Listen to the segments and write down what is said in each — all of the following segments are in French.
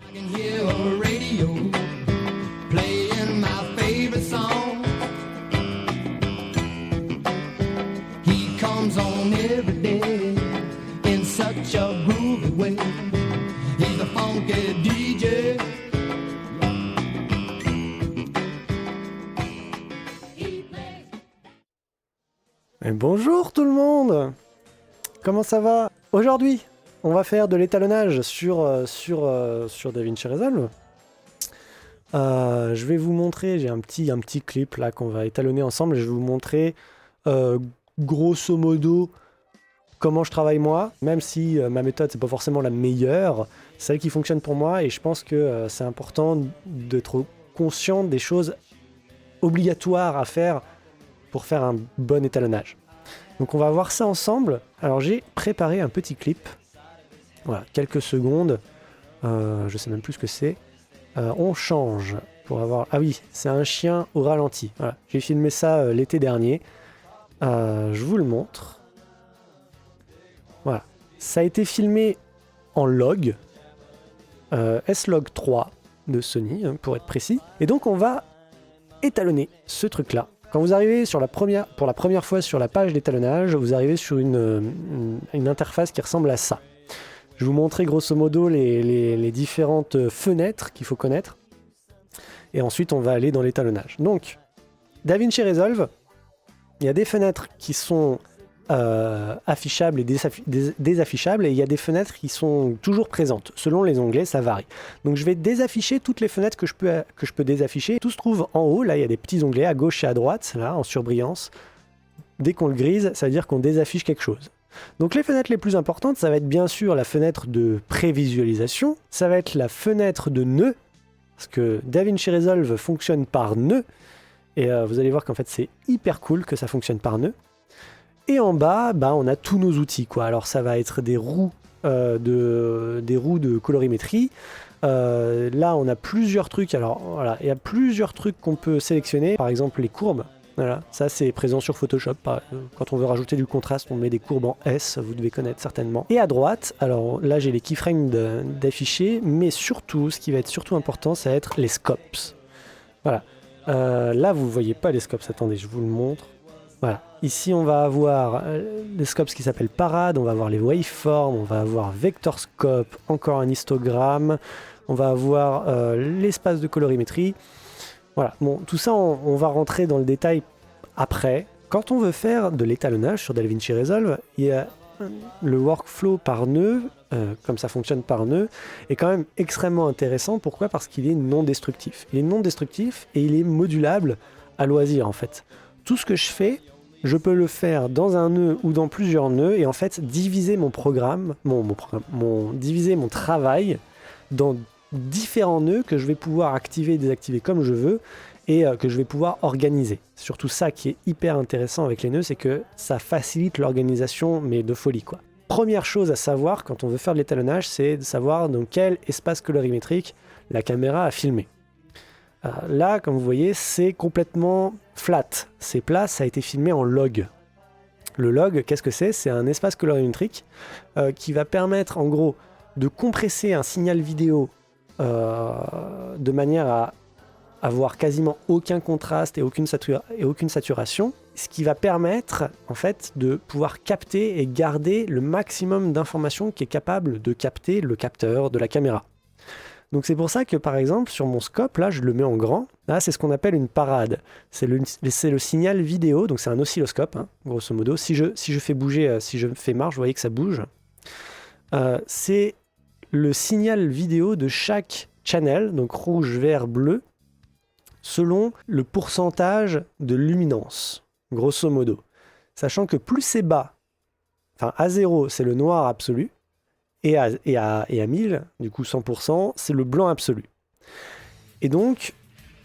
I can hear a radio playing my favorite song. He comes on every day in such a groovy way. He's a funky DJ. Et bonjour tout le monde. Comment ça va? Aujourd'hui, on va faire de l'étalonnage sur DaVinci Resolve. Je vais vous montrer, j'ai un petit clip là qu'on va étalonner ensemble. Je vais vous montrer grosso modo comment je travaille moi, même si ma méthode c'est pas forcément la meilleure, celle qui fonctionne pour moi, et je pense que c'est important d'être conscient des choses obligatoires à faire pour faire un bon étalonnage. Donc on va voir ça ensemble. Alors j'ai préparé un petit clip. Voilà, quelques secondes. Je sais même plus ce que c'est. On change pour avoir... Ah oui, c'est un chien au ralenti. Voilà, j'ai filmé ça l'été dernier. Je vous le montre. Voilà. Ça a été filmé en log. S-Log 3 de Sony, pour être précis. Et donc on va étalonner ce truc-là. Quand vous arrivez pour la première fois sur la page d'étalonnage, vous arrivez sur une interface qui ressemble à ça. Je vais vous montrer grosso modo les différentes fenêtres qu'il faut connaître. Et ensuite, on va aller dans l'étalonnage. Donc, DaVinci Resolve, il y a des fenêtres qui sont affichables et désaffichables, et il y a des fenêtres qui sont toujours présentes. Selon les onglets, ça varie. Donc je vais désafficher toutes les fenêtres que je peux désafficher. Tout se trouve en haut, là il y a des petits onglets à gauche et à droite, là en surbrillance. Dès qu'on le grise, ça veut dire qu'on désaffiche quelque chose. Donc les fenêtres les plus importantes, ça va être bien sûr la fenêtre de prévisualisation, ça va être la fenêtre de nœud, parce que DaVinci Resolve fonctionne par nœud, et vous allez voir qu'en fait c'est hyper cool que ça fonctionne par nœud. Et en bas, on a tous nos outils, quoi. Alors ça va être des roues de colorimétrie. Là, on a plusieurs trucs. Alors voilà, il y a plusieurs trucs qu'on peut sélectionner. Par exemple, les courbes. Voilà, ça c'est présent sur Photoshop. Quand on veut rajouter du contraste, on met des courbes en S. Vous devez connaître certainement. Et à droite, alors là j'ai les keyframes d'afficher, mais surtout, ce qui va être surtout important, ça va être les scopes. Voilà. Là, vous voyez pas les scopes. Attendez, je vous le montre. Voilà, ici on va avoir les scopes qui s'appellent parade, on va avoir les waveforms, on va avoir vector scope, encore un histogramme, on va avoir l'espace de colorimétrie. Voilà, bon, tout ça on va rentrer dans le détail après. Quand on veut faire de l'étalonnage sur DaVinci Resolve, il y a le workflow par nœud, comme ça fonctionne par nœud, est quand même extrêmement intéressant. Pourquoi? Parce qu'il est non destructif. Il est non destructif et il est modulable à loisir en fait. Tout ce que je fais, je peux le faire dans un nœud ou dans plusieurs nœuds et en fait diviser mon diviser mon travail dans différents nœuds que je vais pouvoir activer et désactiver comme je veux et que je vais pouvoir organiser. C'est surtout ça qui est hyper intéressant avec les nœuds, c'est que ça facilite l'organisation, mais de folie quoi. Première chose à savoir quand on veut faire de l'étalonnage, c'est de savoir dans quel espace colorimétrique la caméra a filmé. Là, comme vous voyez, c'est complètement flat. C'est plat, ça a été filmé en log. Le log, qu'est-ce que c'est? C'est un espace colorimétrique qui va permettre, en gros, de compresser un signal vidéo de manière à avoir quasiment aucun contraste et aucune saturation, ce qui va permettre, en fait, de pouvoir capter et garder le maximum d'informations qu'est capable de capter le capteur de la caméra. Donc c'est pour ça que par exemple sur mon scope, là je le mets en grand, là c'est ce qu'on appelle une parade. C'est le signal vidéo, donc c'est un oscilloscope, hein, grosso modo. Si je fais bouger, si je fais marche, vous voyez que ça bouge. C'est le signal vidéo de chaque channel, donc rouge, vert, bleu, selon le pourcentage de luminance, grosso modo. Sachant que plus c'est bas, enfin à 0 c'est le noir absolu, et à 1000, du coup 100%, c'est le blanc absolu. Et donc,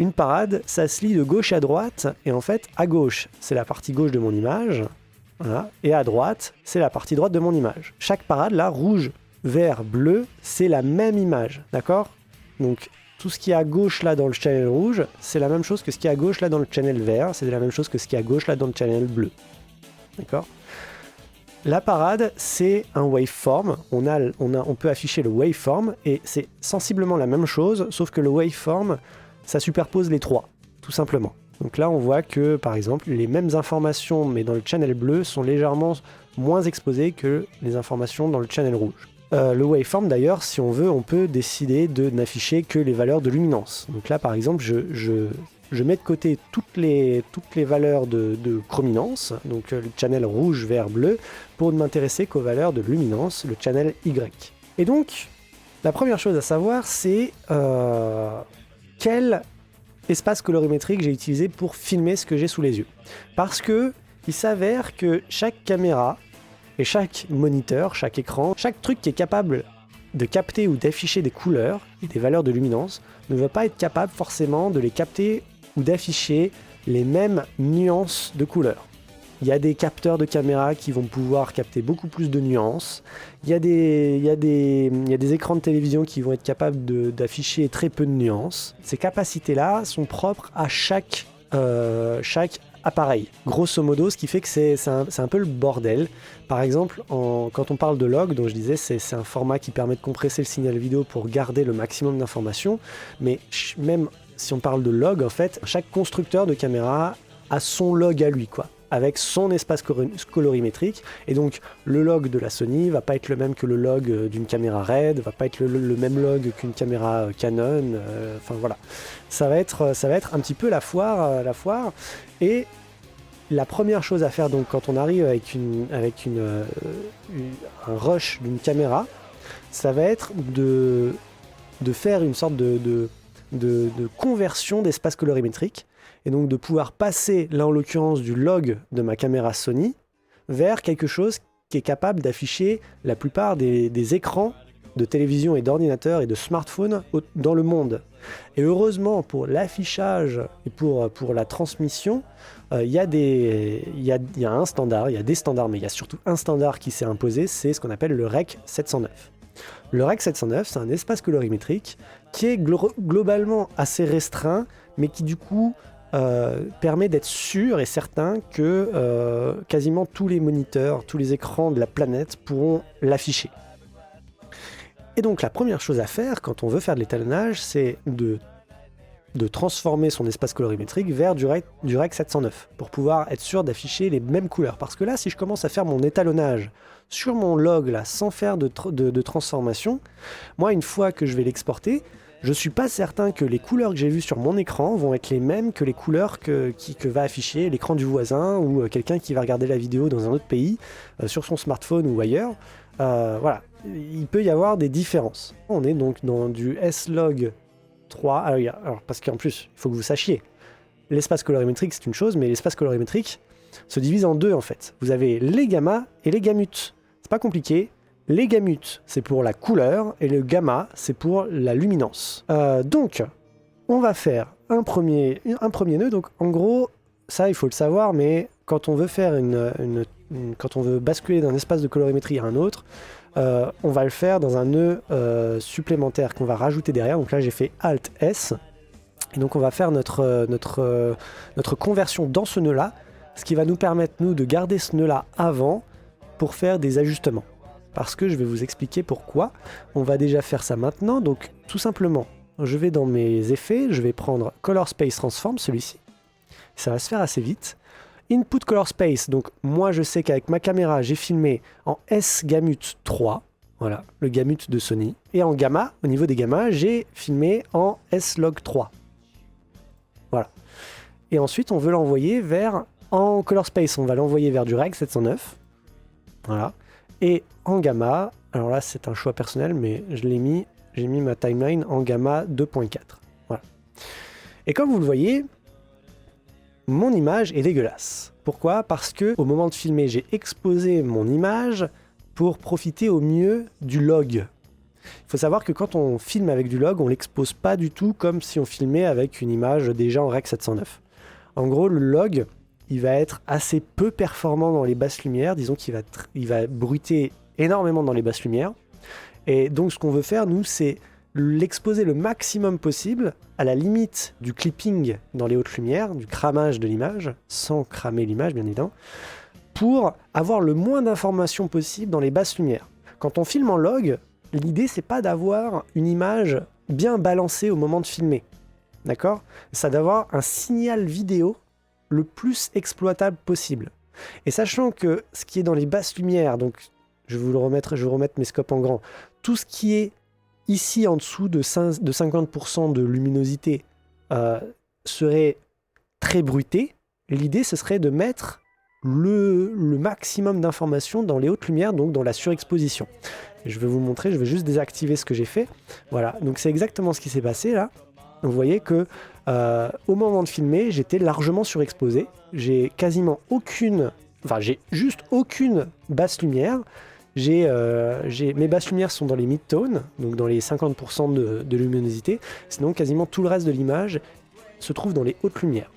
une parade, ça se lit de gauche à droite, et en fait, à gauche, c'est la partie gauche de mon image, voilà, et à droite, c'est la partie droite de mon image. Chaque parade, là, rouge, vert, bleu, c'est la même image, d'accord? Donc, tout ce qui est à gauche, là, dans le channel rouge, c'est la même chose que ce qui est à gauche, là, dans le channel vert, c'est la même chose que ce qui est à gauche, là, dans le channel bleu. D'accord? La parade, c'est un waveform. On peut afficher le waveform et c'est sensiblement la même chose, sauf que le waveform, ça superpose les trois, tout simplement. Donc là, on voit que, par exemple, les mêmes informations, mais dans le channel bleu, sont légèrement moins exposées que les informations dans le channel rouge. Le waveform, d'ailleurs, si on veut, on peut décider de n'afficher que les valeurs de luminance. Donc là, par exemple, je mets de côté toutes les valeurs de chrominance, donc le channel rouge, vert, bleu, pour ne m'intéresser qu'aux valeurs de luminance, le channel Y. Et donc, la première chose à savoir, c'est quel espace colorimétrique j'ai utilisé pour filmer ce que j'ai sous les yeux. Parce que il s'avère que chaque caméra et chaque moniteur, chaque écran, chaque truc qui est capable de capter ou d'afficher des couleurs et des valeurs de luminance ne va pas être capable forcément de les capter ou d'afficher les mêmes nuances de couleurs. Il y a des capteurs de caméra qui vont pouvoir capter beaucoup plus de nuances. Il y a des écrans de télévision qui vont être capables d'afficher très peu de nuances. Ces capacités-là sont propres à chaque appareil. Grosso modo, ce qui fait que c'est un peu le bordel. Par exemple, quand on parle de log, dont je disais, c'est un format qui permet de compresser le signal vidéo pour garder le maximum d'informations. Mais même si on parle de log, en fait, chaque constructeur de caméra a son log à lui, quoi, avec son espace colorimétrique. Et donc, le log de la Sony va pas être le même que le log d'une caméra RED, va pas être le même log qu'une caméra Canon. Enfin voilà, ça va être un petit peu la foire. Et la première chose à faire, donc, quand on arrive avec un rush d'une caméra, ça va être de faire une sorte de conversion d'espace colorimétrique, et donc de pouvoir passer, là en l'occurrence, du log de ma caméra Sony vers quelque chose qui est capable d'afficher la plupart des écrans de télévision et d'ordinateur et de smartphone dans le monde. Et heureusement, pour l'affichage et pour la transmission, il y a un standard, il y a des standards, mais il y a surtout un standard qui s'est imposé, c'est ce qu'on appelle le REC 709. Le REC 709, c'est un espace colorimétrique qui est globalement assez restreint, mais qui du coup permet d'être sûr et certain que quasiment tous les moniteurs, tous les écrans de la planète pourront l'afficher. Et donc la première chose à faire quand on veut faire de l'étalonnage, c'est de transformer son espace colorimétrique vers du REC 709 pour pouvoir être sûr d'afficher les mêmes couleurs. Parce que là, si je commence à faire mon étalonnage sur mon log là, sans faire de transformation, moi, une fois que je vais l'exporter, je ne suis pas certain que les couleurs que j'ai vues sur mon écran vont être les mêmes que les couleurs que va afficher l'écran du voisin ou quelqu'un qui va regarder la vidéo dans un autre pays, sur son smartphone ou ailleurs. Voilà, il peut y avoir des différences. On est donc dans du S-Log 3. Alors, parce qu'en plus, il faut que vous sachiez, l'espace colorimétrique, c'est une chose, mais l'espace colorimétrique se divise en deux, en fait. Vous avez les gammas et les gammutes. C'est pas compliqué. Les gammutes, c'est pour la couleur, et le gamma, c'est pour la luminance. Donc, on va faire un premier nœud. Donc, en gros, ça, il faut le savoir, mais quand on veut faire quand on veut basculer d'un espace de colorimétrie à un autre, on va le faire dans un nœud supplémentaire qu'on va rajouter derrière. Donc là, j'ai fait Alt-S. Et donc, on va faire notre conversion dans ce nœud-là, ce qui va nous permettre, nous, de garder ce nœud-là avant pour faire des ajustements. Parce que je vais vous expliquer pourquoi. On va déjà faire ça maintenant. Donc, tout simplement, je vais dans mes effets, je vais prendre Color Space Transform, celui-ci. Ça va se faire assez vite. Input Color Space, donc moi je sais qu'avec ma caméra, j'ai filmé en S-Gamut 3, voilà, le Gamut de Sony. Et en gamma, au niveau des gammas, j'ai filmé en S-Log 3. Voilà. Et ensuite, on veut l'envoyer en Color Space, on va l'envoyer vers du REC 709. Voilà. Et en gamma, alors là c'est un choix personnel, mais j'ai mis ma timeline en gamma 2.4. Voilà. Et comme vous le voyez, mon image est dégueulasse. Pourquoi ? Parce que au moment de filmer, j'ai exposé mon image pour profiter au mieux du log. Il faut savoir que quand on filme avec du log, on l'expose pas du tout comme si on filmait avec une image déjà en REC 709. En gros, le log, il va être assez peu performant dans les basses lumières. Disons qu'il va bruiter énormément dans les basses lumières. Et donc, ce qu'on veut faire, nous, c'est l'exposer le maximum possible à la limite du clipping dans les hautes lumières, du cramage de l'image, sans cramer l'image bien évidemment, pour avoir le moins d'informations possible dans les basses lumières. Quand on filme en log, l'idée c'est pas d'avoir une image bien balancée au moment de filmer, d'accord ? C'est d'avoir un signal vidéo le plus exploitable possible. Et sachant que ce qui est dans les basses lumières, donc je vais remettre mes scopes en grand, tout ce qui est ici en dessous de 50% de luminosité serait très bruité. L'idée ce serait de mettre le maximum d'informations dans les hautes lumières, donc dans la surexposition. Et je vais vous montrer, je vais juste désactiver ce que j'ai fait. Voilà, donc c'est exactement ce qui s'est passé là. Vous voyez que au moment de filmer, j'étais largement surexposé. J'ai quasiment j'ai juste aucune basse lumière. Mes basses lumières sont dans les mid-tones, donc dans les 50% de luminosité. Sinon, quasiment tout le reste de l'image se trouve dans les hautes lumières.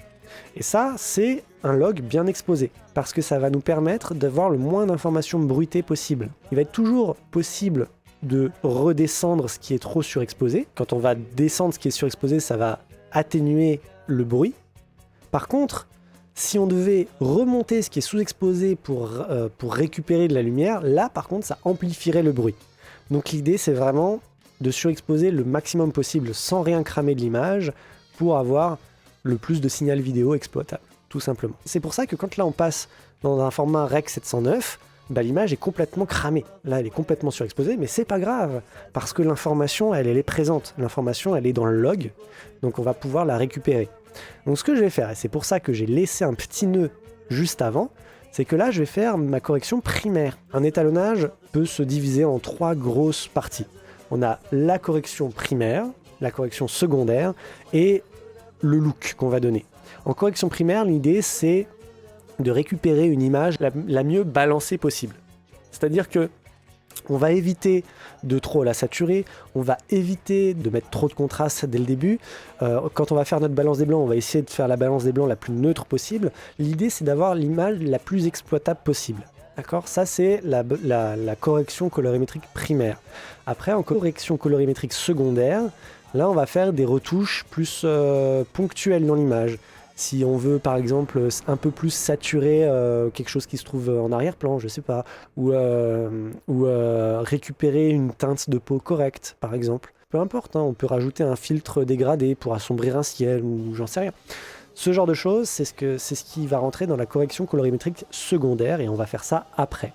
Et ça, c'est un log bien exposé, parce que ça va nous permettre d'avoir le moins d'informations bruitées possible. Il va être toujours possible de redescendre ce qui est trop surexposé. Quand on va descendre ce qui est surexposé, ça va atténuer le bruit. Par contre, si on devait remonter ce qui est sous-exposé pour récupérer de la lumière, là par contre ça amplifierait le bruit. Donc l'idée c'est vraiment de surexposer le maximum possible sans rien cramer de l'image pour avoir le plus de signal vidéo exploitable, tout simplement. C'est pour ça que quand là on passe dans un format Rec 709, l'image est complètement cramée. Là elle est complètement surexposée, mais c'est pas grave, parce que l'information elle est présente, l'information elle est dans le log, donc on va pouvoir la récupérer. Donc ce que je vais faire, et c'est pour ça que j'ai laissé un petit nœud juste avant, c'est que là je vais faire ma correction primaire. Un étalonnage peut se diviser en 3 grosses parties. On a la correction primaire, la correction secondaire et le look qu'on va donner. En correction primaire, l'idée c'est de récupérer une image la mieux balancée possible. C'est-à-dire que on va éviter de trop la saturer, on va éviter de mettre trop de contraste dès le début. Quand on va faire notre balance des blancs, on va essayer de faire la balance des blancs la plus neutre possible. L'idée, c'est d'avoir l'image la plus exploitable possible. D'accord ? Ça, c'est la correction colorimétrique primaire. Après, en correction colorimétrique secondaire, là, on va faire des retouches plus ponctuelles dans l'image. Si on veut par exemple un peu plus saturer quelque chose qui se trouve en arrière-plan, je sais pas, ou récupérer une teinte de peau correcte par exemple. Peu importe, hein, on peut rajouter un filtre dégradé pour assombrir un ciel ou j'en sais rien. Ce genre de choses, c'est ce qui va rentrer dans la correction colorimétrique secondaire et on va faire ça après.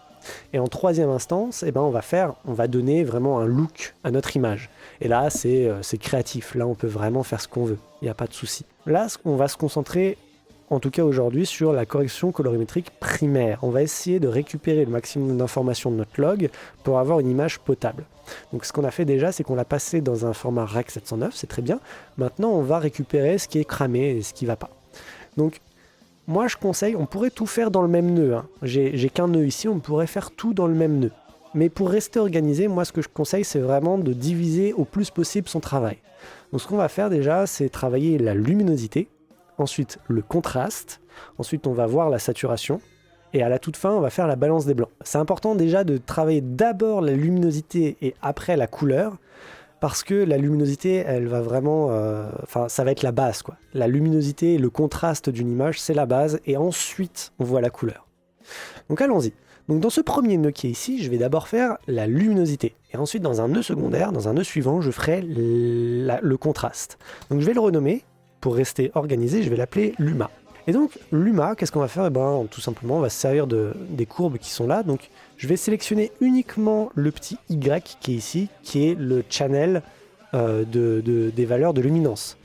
Et en troisième instance, on va donner vraiment un look à notre image. Et là, c'est créatif. Là, on peut vraiment faire ce qu'on veut. Il n'y a pas de souci. Là, on va se concentrer, en tout cas aujourd'hui, sur la correction colorimétrique primaire. On va essayer de récupérer le maximum d'informations de notre log pour avoir une image potable. Donc ce qu'on a fait déjà, c'est qu'on l'a passé dans un format Rec 709, c'est très bien. Maintenant, on va récupérer ce qui est cramé et ce qui ne va pas. Donc, moi, je conseille, on pourrait tout faire dans le même nœud. Hein. J'ai qu'un nœud ici, on pourrait faire tout dans le même nœud. Mais pour rester organisé, moi, ce que je conseille, c'est vraiment de diviser au plus possible son travail. Donc, ce qu'on va faire déjà, c'est travailler la luminosité, ensuite le contraste, ensuite on va voir la saturation, et à la toute fin, on va faire la balance des blancs. C'est important déjà de travailler d'abord la luminosité et après la couleur, parce que la luminosité, elle va vraiment... ça va être la base, quoi. La luminosité et le contraste d'une image, c'est la base, et ensuite, on voit la couleur. Donc allons-y. Donc dans ce premier nœud qui est ici, je vais d'abord faire la luminosité. Et ensuite, dans un nœud secondaire, dans un nœud suivant, je ferai le contraste. Donc je vais le renommer, pour rester organisé, je vais l'appeler Luma. Et donc, Luma, qu'est-ce qu'on va faire ? Tout simplement, on va se servir des courbes qui sont là. Donc, je vais sélectionner uniquement le petit Y qui est ici, qui est le channel des valeurs de luminance.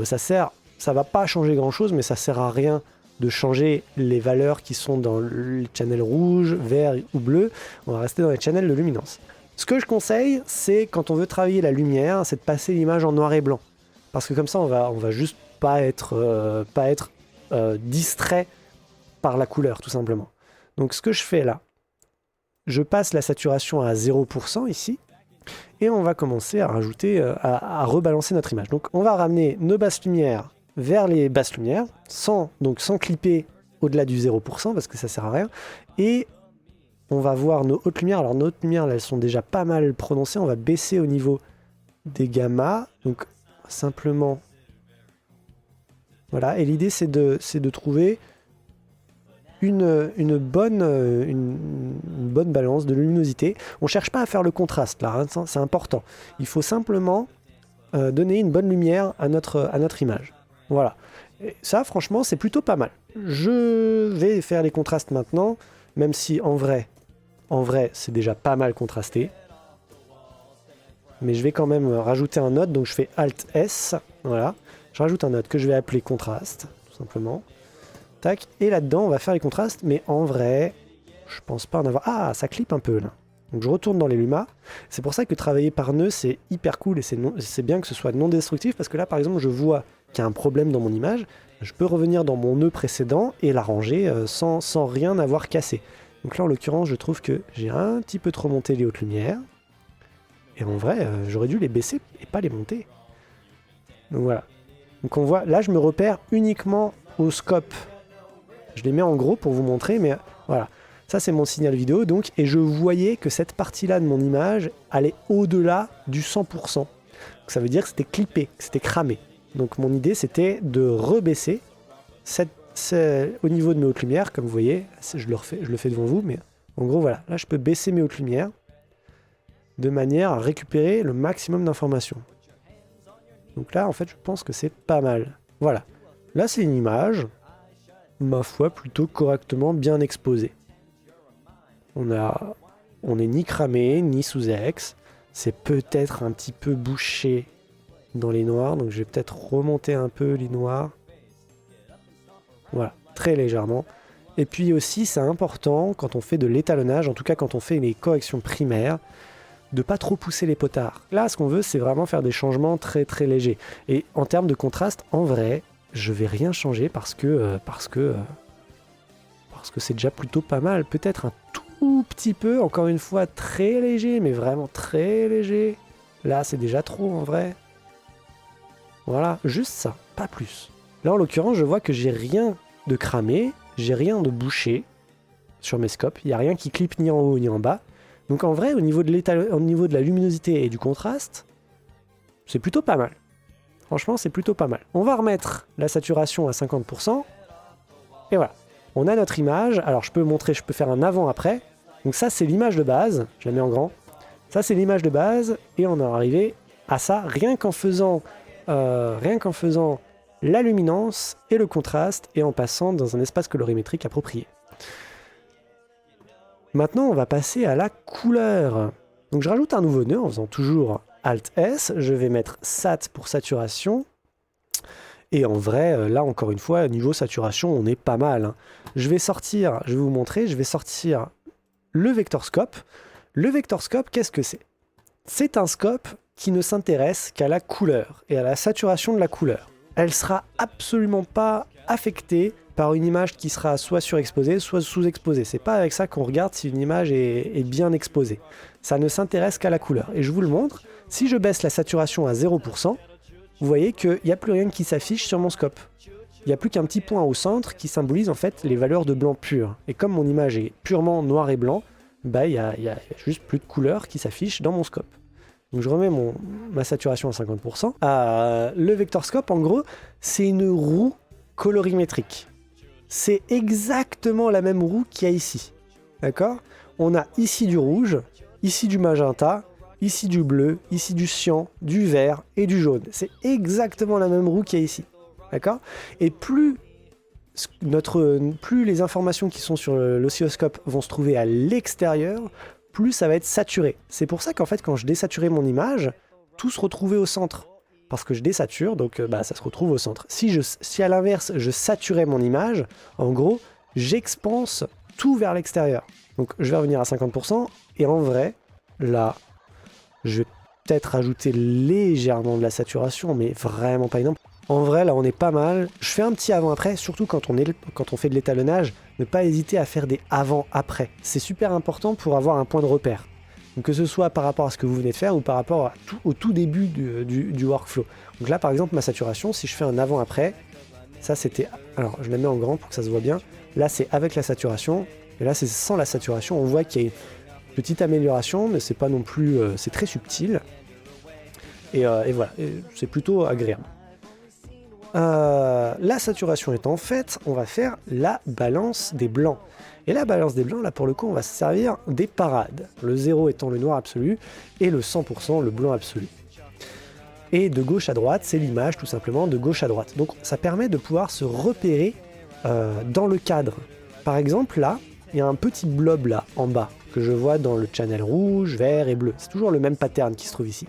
Ça va pas changer grand-chose, mais ça sert à rien de changer les valeurs qui sont dans le channel rouge, vert ou bleu. On va rester dans les channels de luminance. Ce que je conseille, c'est quand on veut travailler la lumière, c'est de passer l'image en noir et blanc. Parce que comme ça, on va juste pas être distrait par la couleur, tout simplement. Donc ce que je fais là, je passe la saturation à 0% ici, et on va commencer à rajouter, à rebalancer notre image. Donc on va ramener nos basses lumières vers les basses lumières, sans clipper au-delà du 0%, parce que ça sert à rien, et on va voir nos hautes lumières. Alors nos hautes lumières, là, elles sont déjà pas mal prononcées, on va baisser au niveau des gammas, donc simplement... Voilà, et l'idée c'est de trouver une bonne balance de luminosité. On ne cherche pas à faire le contraste là, hein, c'est important. Il faut simplement donner une bonne lumière à notre image. Voilà. Et ça, franchement, c'est plutôt pas mal. Je vais faire les contrastes maintenant, même si en vrai, c'est déjà pas mal contrasté. Mais je vais quand même rajouter un node, donc je fais Alt S, voilà. Je rajoute un node que je vais appeler contraste, tout simplement. Tac, et là-dedans, on va faire les contrastes, mais en vrai, je pense pas en avoir... Ah, ça clip un peu, là. Donc je retourne dans les Luma. C'est pour ça que travailler par nœud, c'est hyper cool, et c'est bien que ce soit non destructif, parce que là, par exemple, je vois qu'il y a un problème dans mon image, je peux revenir dans mon nœud précédent et l'arranger sans rien avoir cassé. Donc là, en l'occurrence, je trouve que j'ai un petit peu trop monté les hautes lumières. Et en vrai, j'aurais dû les baisser et pas les monter. Donc voilà. Donc on voit, là je me repère uniquement au scope. Je les mets en gros pour vous montrer, mais voilà. Ça c'est mon signal vidéo, donc, et je voyais que cette partie-là de mon image allait au-delà du 100%. Donc ça veut dire que c'était clippé, que c'était cramé. Donc mon idée c'était de rebaisser au niveau de mes hautes lumières, comme vous voyez, je le fais devant vous, mais en gros voilà, là je peux baisser mes hautes lumières de manière à récupérer le maximum d'informations. Donc là, en fait, je pense que c'est pas mal. Voilà. Là, c'est une image, ma foi, plutôt correctement bien exposée. On est ni cramé, ni sous ex. C'est peut-être un petit peu bouché dans les noirs, donc je vais peut-être remonter un peu les noirs. Voilà, très légèrement. Et puis aussi, c'est important, quand on fait de l'étalonnage, en tout cas quand on fait les corrections primaires, de pas trop pousser les potards. Là, ce qu'on veut, c'est vraiment faire des changements très très légers. Et en termes de contraste, en vrai, je vais rien changer parce que c'est déjà plutôt pas mal. Peut-être un tout petit peu, encore une fois, très léger, mais vraiment très léger. Là, c'est déjà trop en vrai. Voilà, juste ça, pas plus. Là, en l'occurrence, je vois que j'ai rien de cramé, j'ai rien de bouché sur mes scopes. Il n'y a rien qui clippe ni en haut ni en bas. Donc en vrai, au niveau de la luminosité et du contraste, c'est plutôt pas mal. Franchement, c'est plutôt pas mal. On va remettre la saturation à 50%. Et voilà. On a notre image. Alors je peux faire un avant-après. Donc ça, c'est l'image de base. Je la mets en grand. Ça, c'est l'image de base. Et on est arrivé à ça rien qu'en faisant la luminance et le contraste et en passant dans un espace colorimétrique approprié. Maintenant, on va passer à la couleur. Donc je rajoute un nouveau nœud en faisant toujours Alt S. Je vais mettre Sat pour saturation. Et en vrai, là encore une fois, niveau saturation, on est pas mal. Je vais vous montrer, je vais sortir le Vector Scope. Le Vector Scope, qu'est-ce que c'est? C'est un scope qui ne s'intéresse qu'à la couleur et à la saturation de la couleur. Elle sera absolument pas affectée par une image qui sera soit surexposée, soit sous-exposée. C'est pas avec ça qu'on regarde si une image est bien exposée. Ça ne s'intéresse qu'à la couleur. Et je vous le montre, si je baisse la saturation à 0%, vous voyez qu'il n'y a plus rien qui s'affiche sur mon scope. Il n'y a plus qu'un petit point au centre qui symbolise en fait les valeurs de blanc pur. Et comme mon image est purement noir et blanc, bah, il y a juste plus de couleurs qui s'affichent dans mon scope. Donc je remets ma saturation à 50%. Le Vector Scope, en gros, c'est une roue colorimétrique. C'est exactement la même roue qu'il y a ici. D'accord? On a ici du rouge, ici du magenta, ici du bleu, ici du cyan, du vert et du jaune. C'est exactement la même roue qu'il y a ici. D'accord? Et plus les informations qui sont sur l'oscilloscope vont se trouver à l'extérieur, plus ça va être saturé. C'est pour ça qu'en fait, quand je désaturais mon image, tout se retrouvait au centre. Parce que je désature, donc ça se retrouve au centre. Si à l'inverse, je saturais mon image, en gros, j'expanse tout vers l'extérieur. Donc je vais revenir à 50%, et en vrai, là, je vais peut-être rajouter légèrement de la saturation, mais vraiment pas énorme. En vrai, là, on est pas mal. Je fais un petit avant-après, surtout quand on fait de l'étalonnage, ne pas hésiter à faire des avant-après. C'est super important pour avoir un point de repère. Donc que ce soit par rapport à ce que vous venez de faire ou par rapport au tout début du workflow. Donc là, par exemple, ma saturation, si je fais un avant-après, ça c'était... Alors, je la mets en grand pour que ça se voit bien. Là, c'est avec la saturation, et là, c'est sans la saturation. On voit qu'il y a une petite amélioration, mais c'est pas non plus... c'est très subtil. Et voilà, c'est plutôt agréable. la saturation étant faite, on va faire la balance des blancs. Et la balance des blancs, là pour le coup, on va se servir des parades. Le 0 étant le noir absolu et le 100% le blanc absolu. Et de gauche à droite, c'est l'image tout simplement de gauche à droite. Donc ça permet de pouvoir se repérer dans le cadre. Par exemple là, il y a un petit blob là en bas que je vois dans le channel rouge, vert et bleu. C'est toujours le même pattern qui se trouve ici.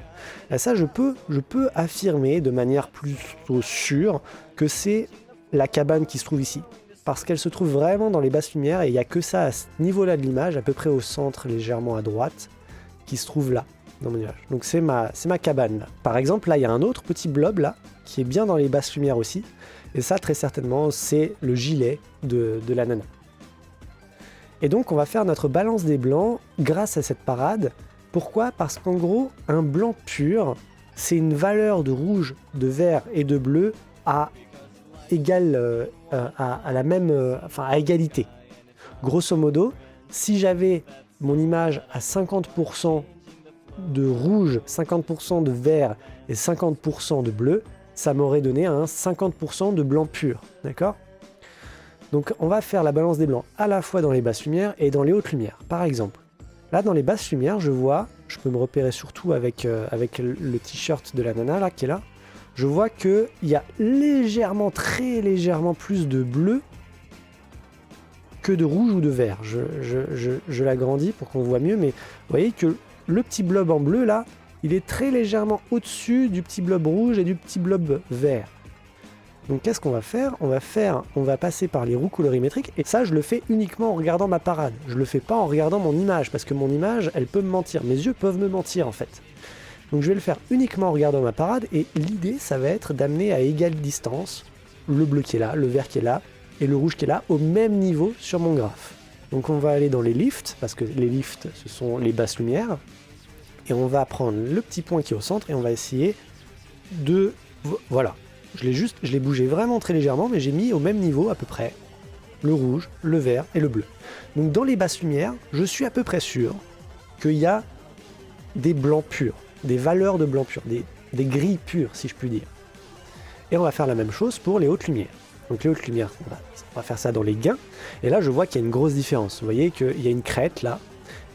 Et ça, je peux affirmer de manière plutôt sûre que c'est la cabane qui se trouve ici. Parce qu'elle se trouve vraiment dans les basses lumières et il n'y a que ça à ce niveau-là de l'image, à peu près au centre, légèrement à droite, qui se trouve là, dans mon image. Donc c'est ma cabane là. Par exemple, là, il y a un autre petit blob là, qui est bien dans les basses lumières aussi. Et ça, très certainement, c'est le gilet de la nana. Et donc, on va faire notre balance des blancs grâce à cette parade. Pourquoi ? Parce qu'en gros, un blanc pur, c'est une valeur de rouge, de vert et de bleu à la même, à égalité. Grosso modo, si j'avais mon image à 50% de rouge, 50% de vert et 50% de bleu, ça m'aurait donné un 50% de blanc pur, d'accord ? Donc on va faire la balance des blancs à la fois dans les basses lumières et dans les hautes lumières. Par exemple, là dans les basses lumières, je peux me repérer surtout avec le t-shirt de la nana là qui est là, je vois qu'il y a très légèrement plus de bleu que de rouge ou de vert. Je l'agrandis pour qu'on voit mieux, mais vous voyez que le petit blob en bleu là, il est très légèrement au-dessus du petit blob rouge et du petit blob vert. Donc qu'est-ce qu'on va faire ? On va passer par les roues colorimétriques, et ça je le fais uniquement en regardant ma parade. Je le fais pas en regardant mon image, parce que mon image, elle peut me mentir. Mes yeux peuvent me mentir en fait. Donc je vais le faire uniquement en regardant ma parade, et l'idée ça va être d'amener à égale distance le bleu qui est là, le vert qui est là, et le rouge qui est là, au même niveau sur mon graphe. Donc on va aller dans les lifts, parce que les lifts ce sont les basses lumières, et on va prendre le petit point qui est au centre, et on va essayer de... Voilà. Je l'ai bougé vraiment très légèrement, mais j'ai mis au même niveau à peu près le rouge, le vert et le bleu. Donc dans les basses lumières, je suis à peu près sûr qu'il y a des blancs purs, des valeurs de blanc pur, des gris purs si je puis dire. Et on va faire la même chose pour les hautes lumières. Donc les hautes lumières, on va faire ça dans les gains. Et là je vois qu'il y a une grosse différence. Vous voyez qu'il y a une crête là.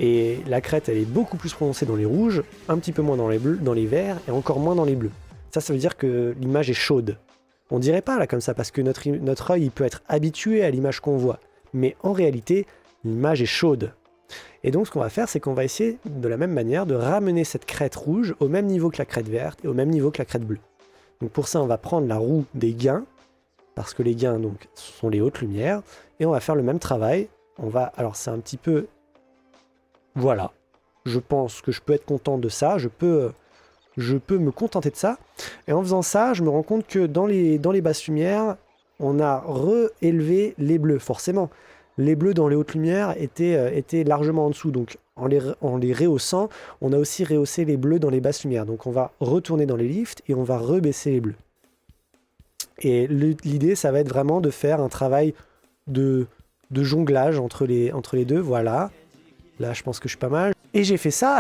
Et la crête elle est beaucoup plus prononcée dans les rouges, un petit peu moins dans les bleus, dans les verts et encore moins dans les bleus. Ça veut dire que l'image est chaude. On dirait pas là comme ça, parce que notre œil il peut être habitué à l'image qu'on voit. Mais en réalité, l'image est chaude. Et donc ce qu'on va faire, c'est qu'on va essayer de la même manière de ramener cette crête rouge au même niveau que la crête verte et au même niveau que la crête bleue. Donc pour ça, on va prendre la roue des gains, parce que les gains, donc, ce sont les hautes lumières, et on va faire le même travail. Alors c'est un petit peu... Voilà. Je pense que je peux être content de ça, je peux me contenter de ça. Et en faisant ça, je me rends compte que dans les basses lumières, on a réélevé les bleus, forcément. Les bleus dans les hautes lumières étaient largement en dessous. Donc en les rehaussant, on a aussi rehaussé les bleus dans les basses lumières. Donc on va retourner dans les lifts et on va rebaisser les bleus. Et l'idée, ça va être vraiment de faire un travail de jonglage entre les deux. Voilà. Là, je pense que je suis pas mal. Et j'ai fait ça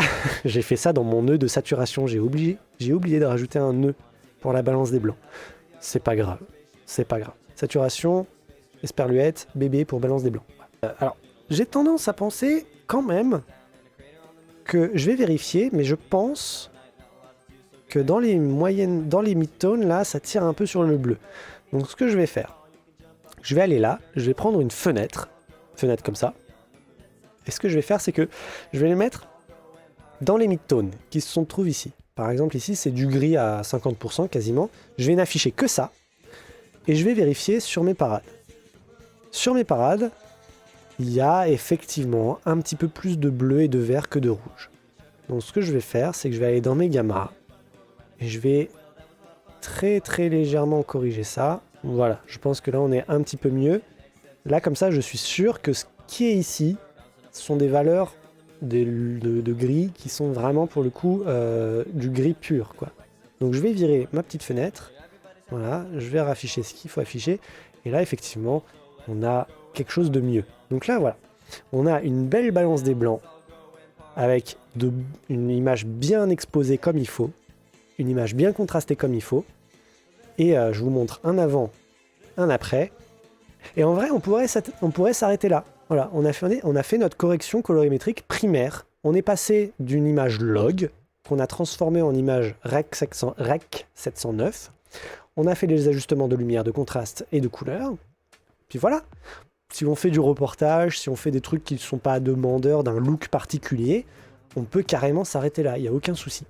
dans mon nœud de saturation. J'ai oublié de rajouter un nœud pour la balance des blancs. C'est pas grave. Saturation, esperluette, bébé pour balance des blancs. Alors, j'ai tendance à penser quand même que je vais vérifier, mais je pense que dans les mid-tones, là, ça tire un peu sur le bleu. Donc, ce que je vais faire, je vais aller là, je vais prendre une fenêtre comme ça. Et ce que je vais faire, c'est que je vais les mettre dans les mid-tones qui se trouvent ici. Par exemple, ici, c'est du gris à 50% quasiment. Je vais n'afficher que ça. Et je vais vérifier sur mes parades. Sur mes parades, il y a effectivement un petit peu plus de bleu et de vert que de rouge. Donc ce que je vais faire, c'est que je vais aller dans mes gammas. Et je vais très très légèrement corriger ça. Voilà, je pense que là, on est un petit peu mieux. Là, comme ça, je suis sûr que ce qui est ici, ce sont des valeurs de gris qui sont vraiment pour le coup du gris pur, quoi. Donc je vais virer ma petite fenêtre, voilà, je vais rafficher ce qu'il faut afficher, et là effectivement on a quelque chose de mieux. Donc là voilà, on a une belle balance des blancs avec une image bien exposée comme il faut, une image bien contrastée comme il faut, Et je vous montre un avant, un après. Et en vrai, on pourrait s'arrêter là. Voilà, on a fait notre correction colorimétrique primaire. On est passé d'une image log qu'on a transformée en image rec 709. On a fait les ajustements de lumière, de contraste et de couleur. Puis voilà. Si on fait du reportage, si on fait des trucs qui ne sont pas demandeurs d'un look particulier, on peut carrément s'arrêter là, il n'y a aucun souci.